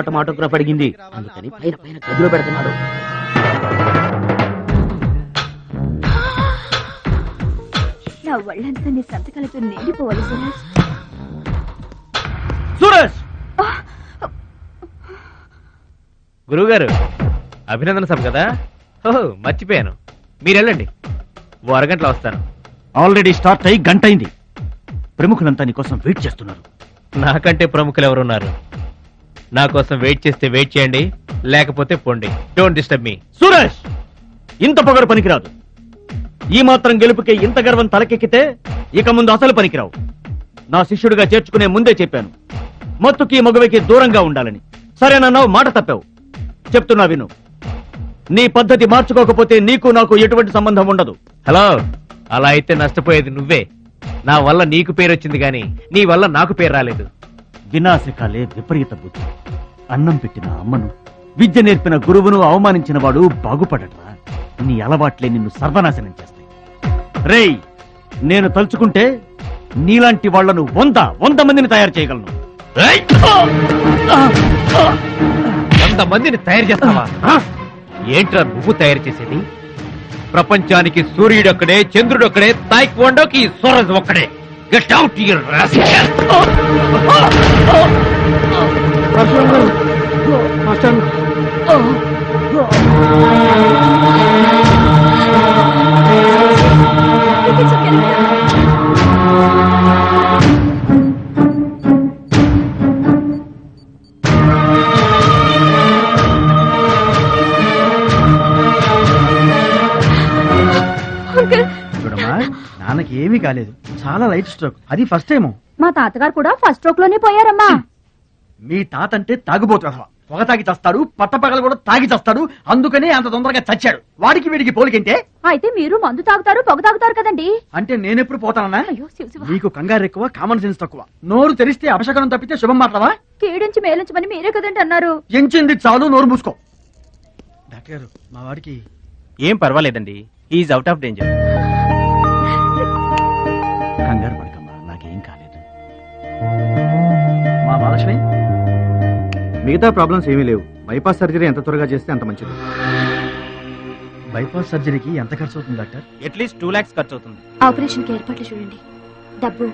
పట్టం ఆటోగ్రాఫ్ అడిగింది, అందుకని పైన పైన గదిలో పెడుతున్నాడు. నా ఒళ్ళంతా నీ సంతకాలతో నిండిపోవాలి సురేష్. సురేష్! గురువుగారు అభినందన సభ కదా, ఓహో మర్చిపోయాను. మీరు వెళ్ళండి, ఓ అరగంటలో వస్తాను. ఆల్రెడీ స్టార్ట్ అయ్యి గంట అయింది. ప్రముఖులంతా నీకోసం వెయిట్ చేస్తున్నారు. నాకంటే ప్రముఖులు ఎవరున్నారు? నా కోసం వెయిట్ చేస్తే వెయిట్ చేయండి, లేకపోతే పోండి. Don't disturb me. సురేష్, ఇంత పొగరు పనికిరాదు. ఈ మాత్రం గెలుపుకే ఇంత గర్వం తలకెక్కితే ఇక ముందు అసలు పనికిరావు. నా శిష్యుడిగా చేర్చుకునే ముందే చెప్పాను, మత్తుకి మగవకి దూరంగా ఉండాలని. సరేనన్నావు, మాట తప్పావు. చెప్తున్నా విను, నీ పద్ధతి మార్చుకోకపోతే నీకు నాకు ఎటువంటి సంబంధం ఉండదు. హలో, అలా అయితే నష్టపోయేది నువ్వే. నా వల్ల నీకు పేరు వచ్చింది గాని నీ వల్ల నాకు పేరు రాలేదు. వినాశకాలే విపరీత బుద్ధి. అన్నం పెట్టిన అమ్మను, విద్య నేర్పిన గురువును అవమానించిన వాడు బాగుపడటరా. నీ అలవాట్లే నిన్ను సర్వనాశనం చేస్తాయి. రేయ్, నేను తలుచుకుంటే నీలాంటి వాళ్లను 100 మందిని తయారు చేయగలను. 100 మందిని తయారు చేస్తావా? ఏంట్రా నువ్వు తయారు చేసేది? ప్రపంచానికి సూర్యుడొక్కడే, చంద్రుడొక్కడే, తాయిక్వాండోకి సూరజ్ ఒక్కడే. Get out your rascal. చూడమ్మా, నాన్నకి ఏమీ కాలేదు, చాలా లైట్ స్ట్రోక్. అది ఫస్ట్ టైం. మా తాతగారు కూడా ఫస్ట్ స్ట్రోక్ లోనే పోయారమ్మా. మీ తాత అంటే తాగుబోతు. పొగ తాగి చస్తాడు, పట్టపగలు కూడా తాగి చస్తాడు. అందుకనే అంత తొందరగా చచ్చాడు. వాడికి వీడికి పోలికంటే. అయితే మీరు మందు తాగుతారు, పొగ తాగుతారు కదండి. అంటే నేనెప్పుడు పోతానన్నా? అయ్యో శివ శివ. నీకు కంగారు ఎక్కువ, కామన్ సెన్స్ తక్కువ. నోరు తెరిస్తే అపశకనం తప్పితే శుభం మాట్లాడవా? కీడించి మేలించమని మీరే కదండి అన్నారు. ఎంచింది చాలు, నోరు మూసుకో. డాక్టర్ గారు, మా వాడికి ఏం పర్వాలేదండి, ఈజ్ అవుట్ ఆఫ్ డేంజర్. కంగారు పడకమ్మా, నాకేం కాలేదు. మా మహాలక్ష్మి, మిగతా ప్రాబ్లమ్స్ ఏమీ లేవు. బైపాస్ సర్జరీ ఎంత త్వరగా చేస్తే అంత మంచిది. బైపాస్ సర్జరీకి ఎంత ఖర్చు అవుతుంది డాక్టర్? అట్లీస్ట్ 2 lakhs ఖర్చు అవుతుంది. ఆపరేషన్ కి ఏర్పాట్లు చూడండి. డబ్బు